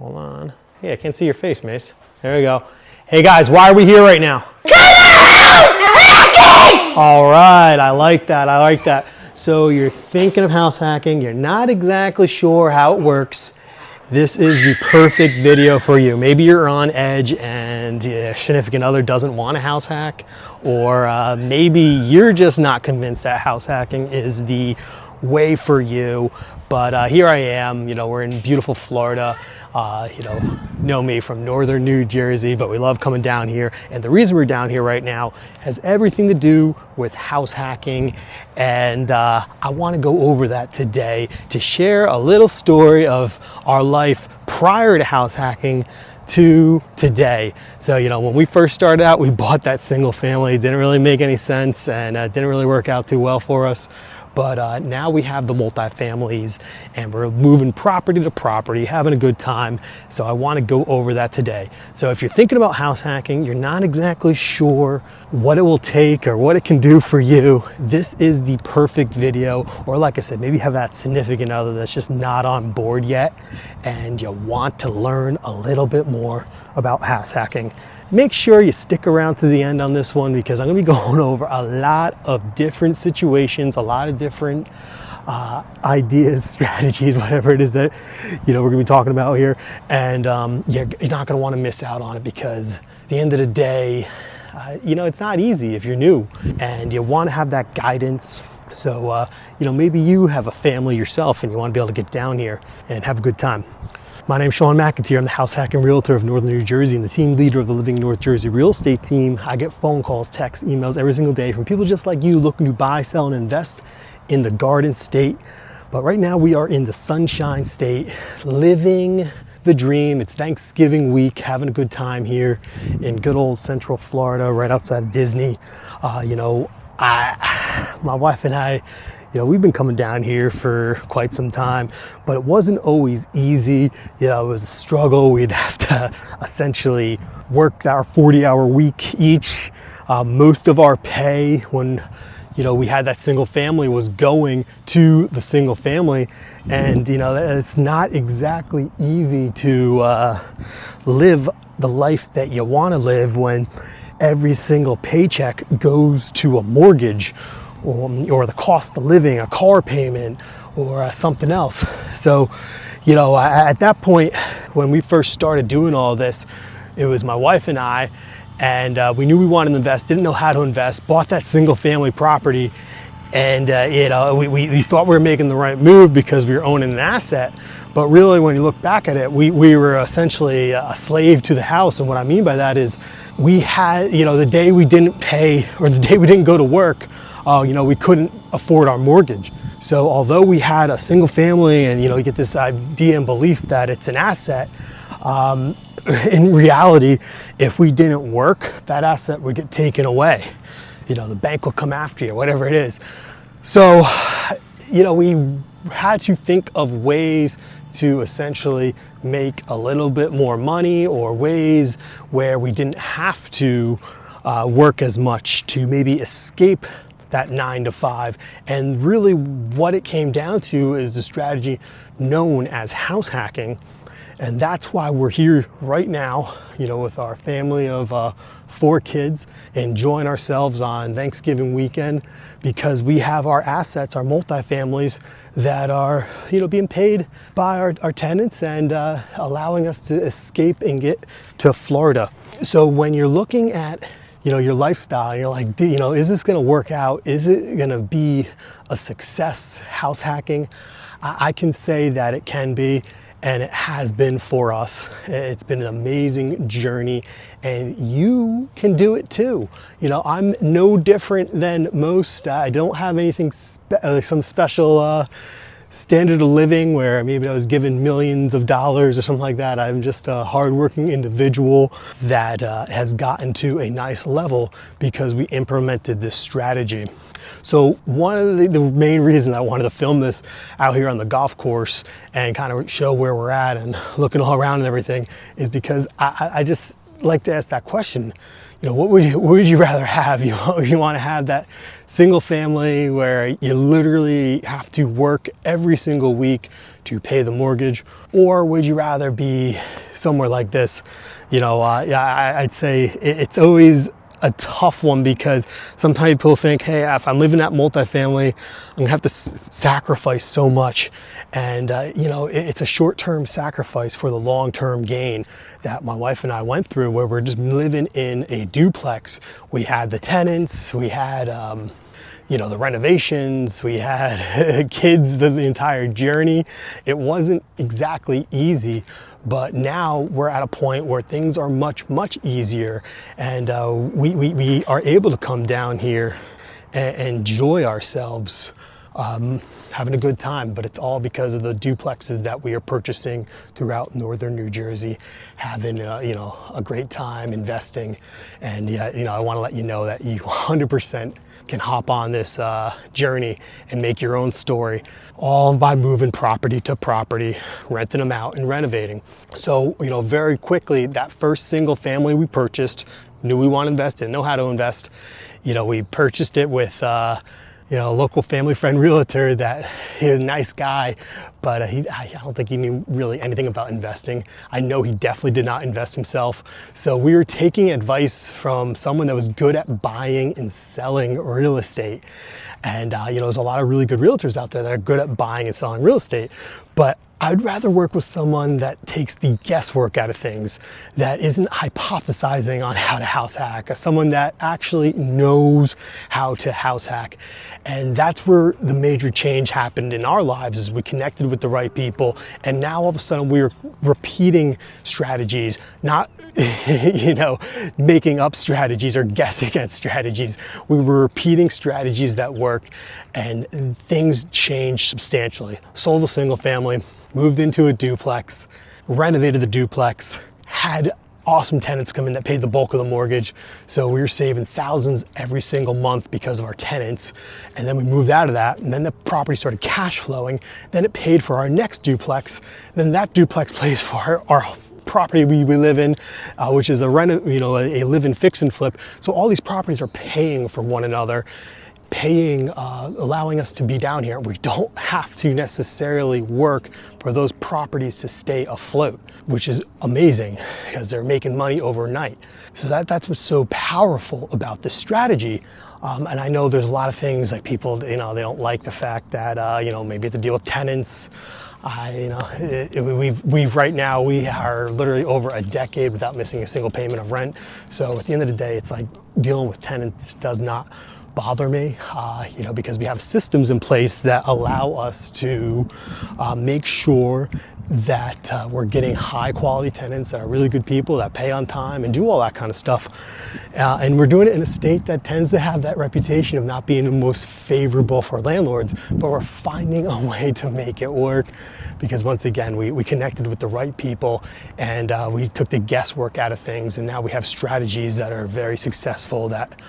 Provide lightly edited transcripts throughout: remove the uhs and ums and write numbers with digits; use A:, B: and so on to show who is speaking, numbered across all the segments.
A: Hold on. Hey, I can't see your face, Mace. There we go. Hey guys, why are we here right now? All right, I like that, I like that. So you're thinking of house hacking, you're not exactly sure how it works. This is the perfect video for you. Maybe you're on edge and your significant other doesn't want a house hack, or maybe you're just not convinced that house hacking is the way for you. But here I am, we're in beautiful Florida. Know me from northern New Jersey, but we love coming down here. And the reason we're down here right now has everything to do with house hacking. And I want to go over that today to share a little story of our life prior to house hacking to today. So, when we first started out, we bought that single family. It didn't really make any sense and didn't really work out too well for us. But now we have the multifamilies and we're moving property to property, having a good time. So I want to go over that today. So if you're thinking about house hacking, you're not exactly sure what it will take or what it can do for you, this is the perfect video. Or like I said, maybe you have that significant other that's just not on board yet and you want to learn a little bit more about house hacking. Make sure you stick around to the end on this one because I'm going to be going over a lot of different situations, a lot of different ideas, strategies, whatever it is that we're going to be talking about here. And you're not going to want to miss out on it because at the end of the day, it's not easy if you're new and you want to have that guidance. So, maybe you have a family yourself and you want to be able to get down here and have a good time. My name is Shawn McEnteer. I'm the house hacking realtor of Northern New Jersey and the team leader of the Living North Jersey real estate team. I get phone calls, texts, emails every single day from people just like you looking to buy, sell, and invest in the Garden State. But right now we are in the Sunshine State, living the dream. It's Thanksgiving week, having a good time here in good old Central Florida, right outside of Disney. My wife and I, we've been coming down here for quite some time, but it wasn't always easy. It was a struggle. We'd have to essentially work our 40-hour week each. Most of our pay when, we had that single family was going to the single family. And, it's not exactly easy to live the life that you want to live when every single paycheck goes to a mortgage or the cost of living, a car payment, or something else. So, at that point, when we first started doing all this, it was my wife and I, and we knew we wanted to invest, didn't know how to invest, bought that single family property, and we thought we were making the right move because we were owning an asset. But really, when you look back at it, we were essentially a slave to the house. And what I mean by that is we had, the day we didn't pay or the day we didn't go to work, we couldn't afford our mortgage. So although we had a single family and, you get this idea and belief that it's an asset, in reality, if we didn't work, that asset would get taken away. The bank will come after you, whatever it is. So, we had to think of ways to essentially make a little bit more money or ways where we didn't have to work as much to maybe escape that 9 to 5. And really what it came down to is the strategy known as house hacking. And that's why we're here right now, with our family of 4 kids, enjoying ourselves on Thanksgiving weekend because we have our assets, our multifamilies that are, being paid by our tenants and allowing us to escape and get to Florida. So when you're looking at your lifestyle, and you're like, is this going to work out? Is it going to be a success, house hacking? I can say that it can be, and it has been for us. It's been an amazing journey, and you can do it too. I'm no different than most. I don't have anything, some special standard of living where maybe I was given millions of dollars or something like that. I'm just a hardworking individual that has gotten to a nice level because we implemented this strategy. So one of the main reasons I wanted to film this out here on the golf course and kind of show where we're at and looking all around and everything is because I just like to ask that question. What would you rather have? You want to have that single family where you literally have to work every single week to pay the mortgage, or would you rather be somewhere like this? I'd say it's always a tough one, because sometimes people think, hey, if I'm living that multifamily, I'm gonna have to sacrifice so much. And it's a short-term sacrifice for the long-term gain that my wife and I went through, where we're just living in a duplex. We had the tenants, we had the renovations, we had kids, the entire journey. It wasn't exactly easy, but now we're at a point where things are much, much easier, and we are able to come down here and enjoy ourselves, having a good time. But it's all because of the duplexes that we are purchasing throughout northern New Jersey, having a great time investing. And I want to let you know that you 100% can hop on this journey and make your own story, all by moving property to property, renting them out and renovating. So very quickly, that first single family we purchased, knew we want to invest in, know how to invest. We purchased it with a local family friend realtor that he was a nice guy, but I don't think he knew really anything about investing. I know he definitely did not invest himself. So we were taking advice from someone that was good at buying and selling real estate. And there's a lot of really good realtors out there that are good at buying and selling real estate, but I'd rather work with someone that takes the guesswork out of things, that isn't hypothesizing on how to house hack, someone that actually knows how to house hack. And that's where the major change happened in our lives, is we connected with the right people. And now all of a sudden we're repeating strategies, not making up strategies or guessing at strategies. We were repeating strategies that worked, and things changed substantially. Sold a single family, moved into a duplex, renovated the duplex, had awesome tenants come in that paid the bulk of the mortgage. So we were saving thousands every single month because of our tenants. And then we moved out of that, and then the property started cash flowing. Then it paid for our next duplex. Then that duplex pays for our property we live in, which is a live-in fix and flip. So all these properties are paying for one another, allowing us to be down here. We don't have to necessarily work for those properties to stay afloat, which is amazing because they're making money overnight. So that's what's so powerful about this strategy. And I know there's a lot of things like people, they don't like the fact that, maybe it's to deal with tenants. We've right now, we are literally over a decade without missing a single payment of rent. So at the end of the day, it's like dealing with tenants does not bother me, because we have systems in place that allow us to make sure that we're getting high quality tenants that are really good people that pay on time and do all that kind of stuff. And we're doing it in a state that tends to have that reputation of not being the most favorable for landlords, but we're finding a way to make it work, because once again, we connected with the right people, and we took the guesswork out of things, and now we have strategies that are very successful that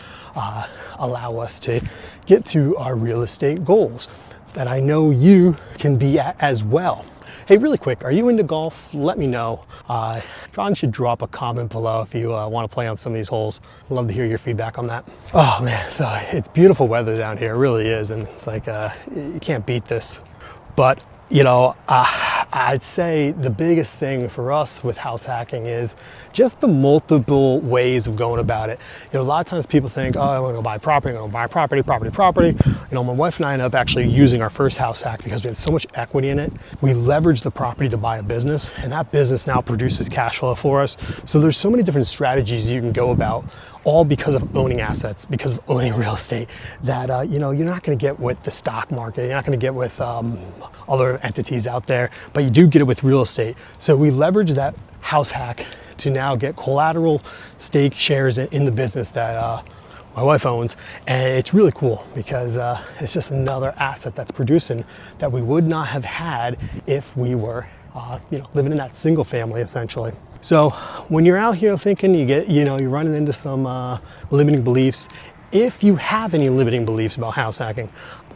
A: allow us to get to our real estate goals that I know you can be at as well. Hey, really quick, are you into golf? Let me know. John should drop a comment below if you want to play on some of these holes. I'd love to hear your feedback on that. Oh man, so it's beautiful weather down here, it really is, and it's like you can't beat this. But I'd say the biggest thing for us with house hacking is just the multiple ways of going about it. A lot of times people think, oh, I'm gonna go buy property, I'm gonna buy property. My wife and I ended up actually using our first house hack because we had so much equity in it. We leveraged the property to buy a business, and that business now produces cash flow for us. So there's so many different strategies you can go about, all because of owning assets, because of owning real estate, that you're not going to get with the stock market, you're not going to get with other entities out there, but you do get it with real estate. So we leverage that house hack to now get collateral stake shares in the business that my wife owns, and it's really cool because it's just another asset that's producing that we would not have had if we were living in that single family essentially. So when you're out here thinking you're running into some limiting beliefs, If you have any limiting beliefs about house hacking,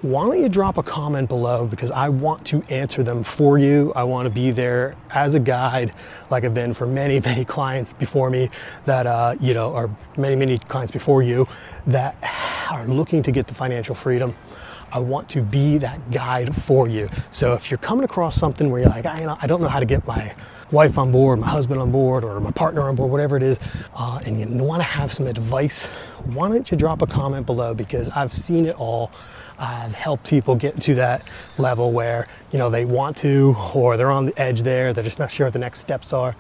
A: why don't you drop a comment below, because I want to answer them for you. I want to be there as a guide, like I've been for many, many clients before me that, you know, or many, many clients before you that are looking to get the financial freedom. I want to be that guide for you. So if you're coming across something where you're like, I don't know how to get my wife on board, my husband on board, or my partner on board, whatever it is, and you want to have some advice, why don't you drop a comment below, because I've seen it all. I've helped people get to that level where, you know, they want to, or they're on the edge there, they're just not sure what the next steps are.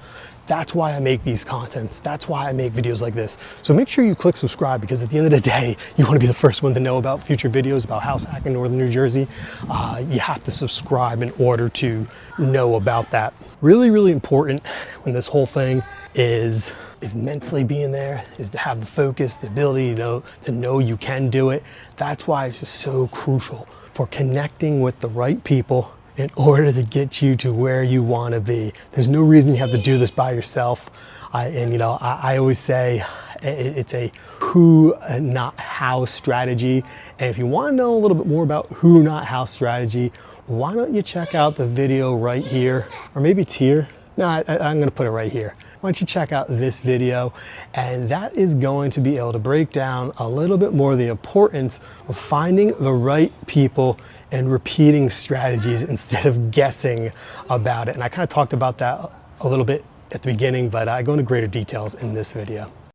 A: That's why I make these contents. That's why I make videos like this. So make sure you click subscribe, because at the end of the day, you want to be the first one to know about future videos about house hacking in Northern New Jersey. You have to subscribe in order to know about that. Really, really important when this whole thing is mentally being there, is to have the focus, the ability to know you can do it. That's why it's just so crucial for connecting with the right people in order to get you to where you want to be. There's no reason you have to do this by yourself. I always say it's a who, not how strategy. And if you want to know a little bit more about who, not how strategy, why don't you check out the video right here, or maybe it's here. No, I'm gonna put it right here. Why don't you check out this video, and that is going to be able to break down a little bit more the importance of finding the right people and repeating strategies instead of guessing about it. And I kind of talked about that a little bit at the beginning, but I go into greater details in this video.